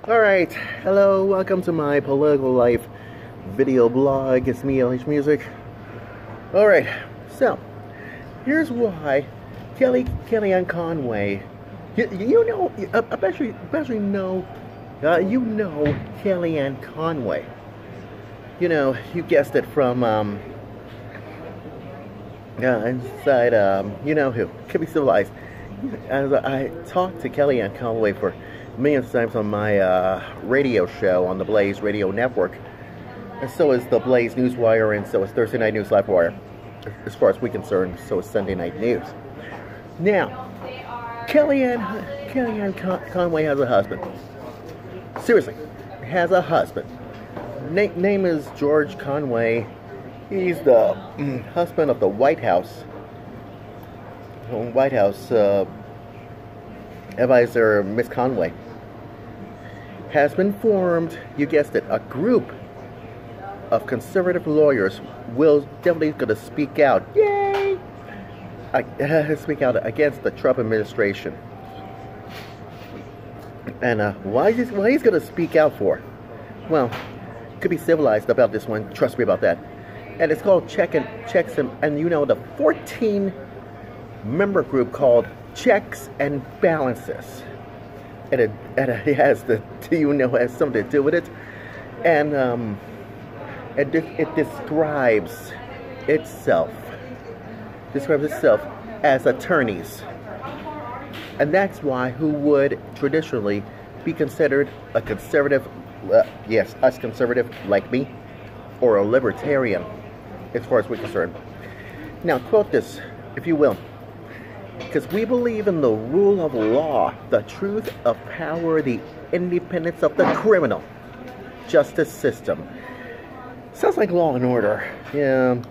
Alright, hello, welcome to my political life video blog. It's me, LH Music. Alright, so, here's why Kellyanne Conway, I bet you know Kellyanne Conway. You know, you guessed it from, inside, you know who, Could Be Civilized. As I talked to Kellyanne Conway for millions of times on my radio show on the Blaze Radio Network, and so is the Blaze Newswire, and so is Thursday Night News Live Wire. As far as we're concerned, so is Sunday Night News. Now, Kellyanne Conway has a husband. Seriously, has a husband. Name is George Conway. He's the husband of the White House advisor, Miss Conway. Has been formed, you guessed it, a group of conservative lawyers will definitely going to speak out. Yay! Speak out against the Trump administration. And why he's going to speak out for? Well, could be civilized about this one. Trust me about that. And it's called Checks and you know, the 14-member group called Checks and Balances. And it has has something to do with it. And it describes itself as attorneys. And that's why who would traditionally be considered a conservative, yes, us conservative like me, or a libertarian, as far as we're concerned. Now, quote this, if you will. Because we believe in the rule of law, the truth of power, the independence of the criminal justice system. Sounds like Law and Order. Yeah.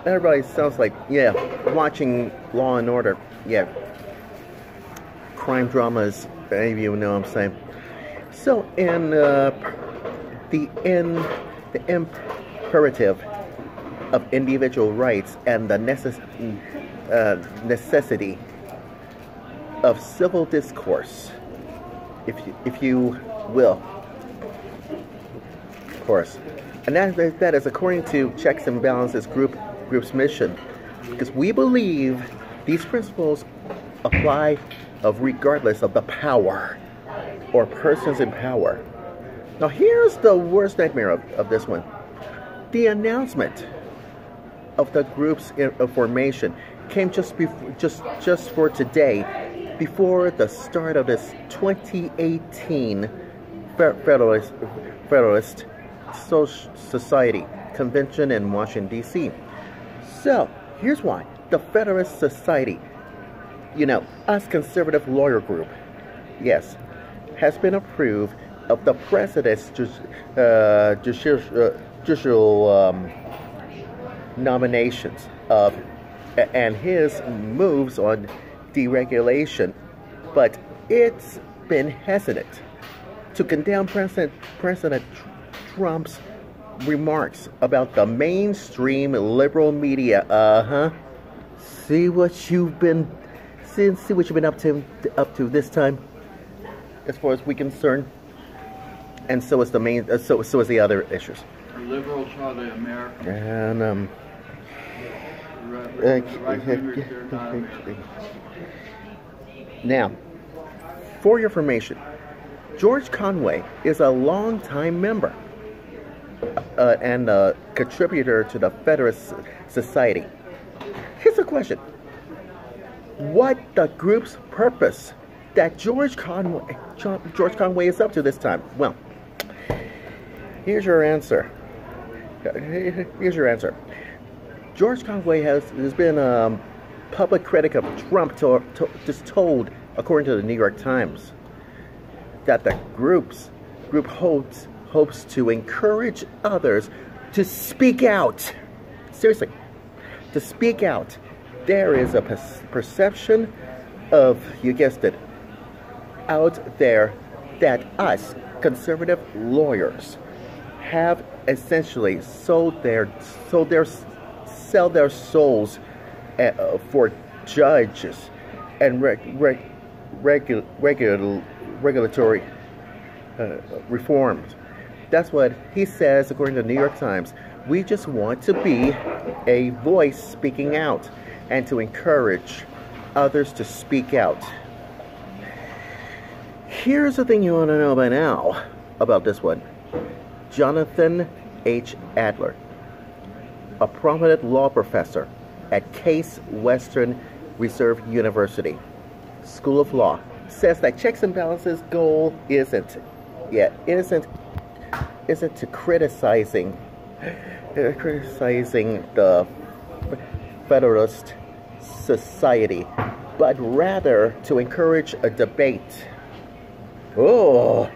Everybody sounds like, yeah, watching Law and Order. Yeah. Crime dramas, any of you know what I'm saying. So, in the imperative of individual rights and the necessity of civil discourse, if you will, of course, and that is according to Checks and Balances group's mission, because we believe these principles apply regardless of the power or persons in power. Now, here's the worst nightmare of this one: the announcement of the group's formation came just for today, before the start of this 2018 Federalist Society convention in Washington, D.C. So, here's why. The Federalist Society, you know, us conservative lawyer group, yes, has been approved of the president's judicial nominations of and his moves on deregulation, but it's been hesitant to condemn President Trump's remarks about the mainstream liberal media. See what you've been up to this time, as far as we're concerned, and so is so is the other issues. Liberals are the Americans. And now, for your information, George Conway is a longtime member and a contributor to the Federalist Society. Here's a question: what the group's purpose that George Conway is up to this time? Well, here's your answer. George Conway has been a public critic of Trump, just told, according to the New York Times, that the group hopes to encourage others to speak out. Seriously, to speak out. There is a perception of, you guessed it, out there that us conservative lawyers have essentially sold their souls regulatory reforms. That's what he says, according to the New York Times. We just want to be a voice speaking out and to encourage others to speak out. Here's the thing you want to know by now about this one. Jonathan H. Adler, a prominent law professor at Case Western Reserve University School of Law, says that checks and balances goal isn't to criticizing the Federalist Society, but rather to encourage a debate. Oh,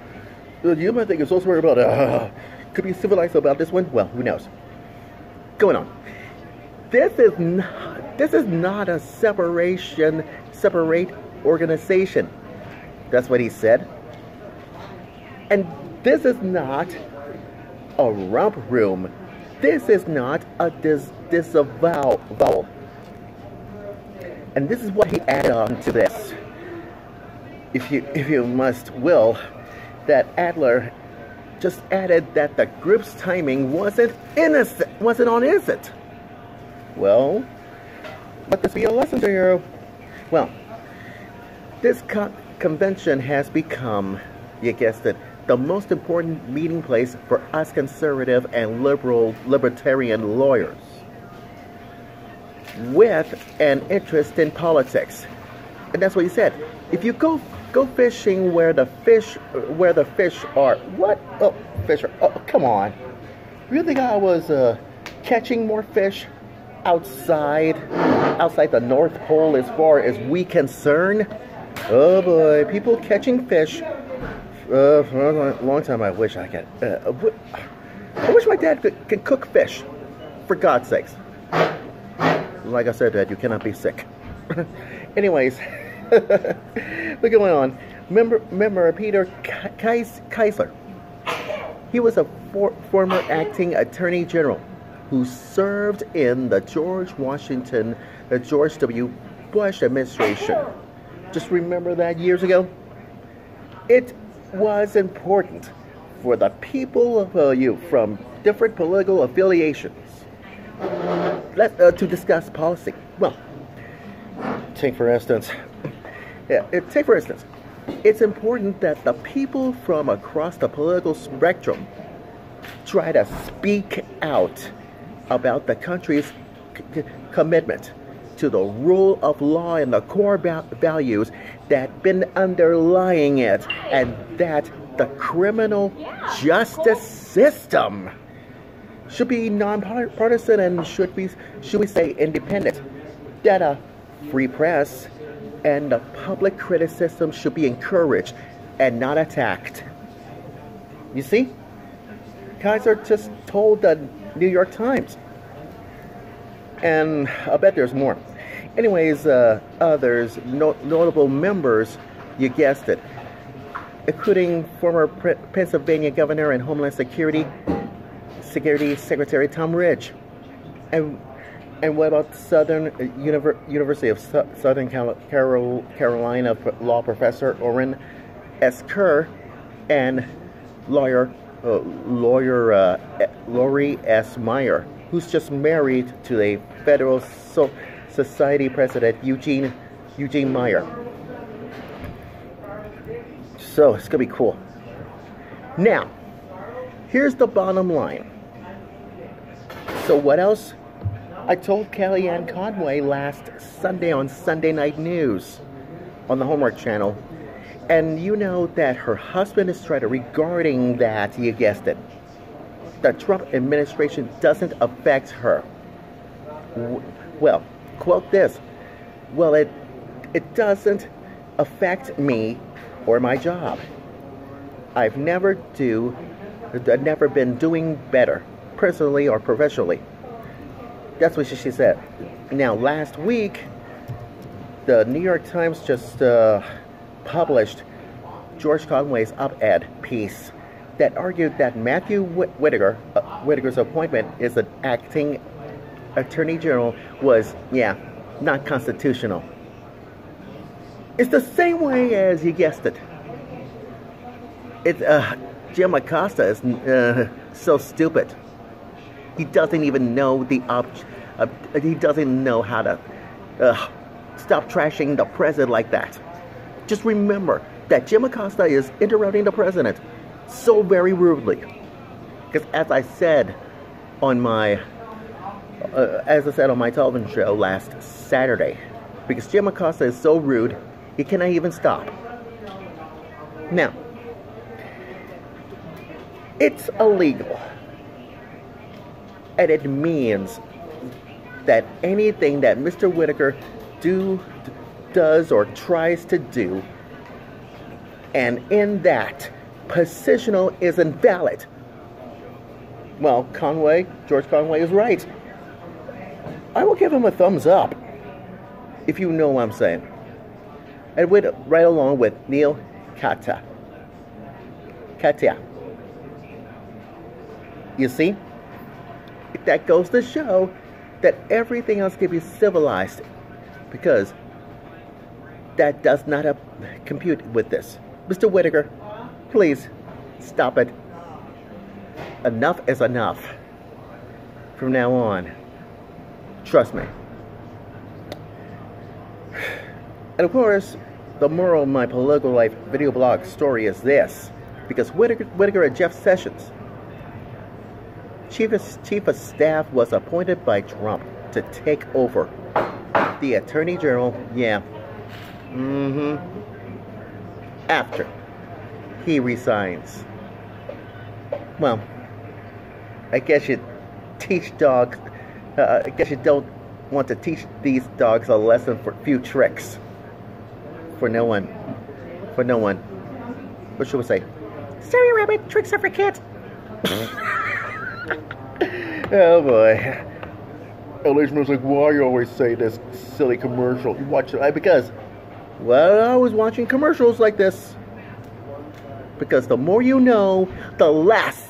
you might think it's so smart about could be civilized about this one. Well, who knows? Going on. This is not a separate organization. That's what he said. And this is not a rump room. This is not a disavowal. And this is what he added on to this. If you must will, that Adler just added that the group's timing wasn't on innocent. Well, let this be a lesson to you. Well, this convention has become, you guessed it, the most important meeting place for us conservative and libertarian lawyers with an interest in politics. And that's what he said. If you go fishing where the fish are. What? Oh, fish are. Oh, come on. You think I was catching more fish outside the North Pole as far as we concern? Oh boy, people catching fish. For a long time, I wish I could. I wish my dad could cook fish. For God's sakes. Like I said, Dad, you cannot be sick. Anyways, we're going on. Remember Peter Keisler? He was a former acting attorney general who served in the George W. Bush administration. Just remember that years ago? It was important for the people of you from different political affiliations to discuss policy. Well, take for instance, it's important that the people from across the political spectrum try to speak out about the country's commitment to the rule of law and the core values that been underlying it, and that the criminal justice system should be nonpartisan and should we say independent, that a free press and the public criticism should be encouraged and not attacked. You see? Kaiser just told the New York Times. And I bet there's more. Anyways, others, notable members, you guessed it, including former Pennsylvania Governor and Homeland Security Secretary Tom Ridge. And what about University of Southern Carolina law professor Orrin S. Kerr and lawyer Lori S. Meyer, who's just married to the Federal Society president Eugene Meyer. So it's gonna be cool. Now, here's the bottom line. So what else? I told Kellyanne Conway last Sunday on Sunday Night News on the Homework Channel, and you know that her husband is trying to regarding that, you guessed it, the Trump administration doesn't affect her. Well, quote this, well, it doesn't affect me or my job. I've never been doing better, personally or professionally. That's what she said. Now, last week, the New York Times just published George Conway's op-ed piece that argued that Matthew Whitaker's appointment as an acting attorney general was, not constitutional. It's the same way as, you guessed it, Jim Acosta is so stupid. He doesn't even know he doesn't know how to stop trashing the president like that. Just remember that Jim Acosta is interrupting the president so very rudely. Because as I said on my television show last Saturday, because Jim Acosta is so rude, he cannot even stop. Now, it's illegal, and it means that anything that Mr. Whitaker does or tries to do, and in that, positional is invalid. Well, George Conway is right. I will give him a thumbs up, if you know what I'm saying. And went right along with Neil Katia. You see? That goes to show that everything else can be civilized, because that does not compute with this. Mr. Whitaker, please stop it. Enough is enough. From now on, trust me. And of course, the moral of my political life video blog story is this: because Whitaker and Jeff Sessions, Chief of Staff, was appointed by Trump to take over the Attorney General, after he resigns. Well, I guess you teach dogs, I guess you don't want to teach these dogs a lesson for few tricks. For no one. What should we say? Sorry, rabbit, tricks are for kids. Oh boy. Elizabeth's like, why you always say this silly commercial? You watch it because, well, I was watching commercials like this. Because the more you know, the less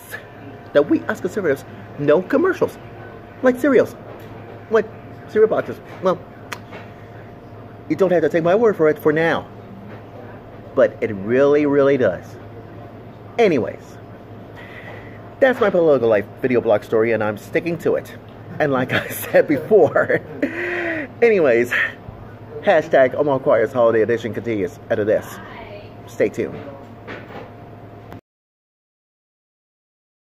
that we as conservatives know commercials. Like cereals. Like cereal boxes. Well, you don't have to take my word for it for now. But it really, really does. Anyways, that's my political life video blog story, and I'm sticking to it. And like I said before, anyways, hashtag Omar Choir's Holiday Edition continues. After this, stay tuned.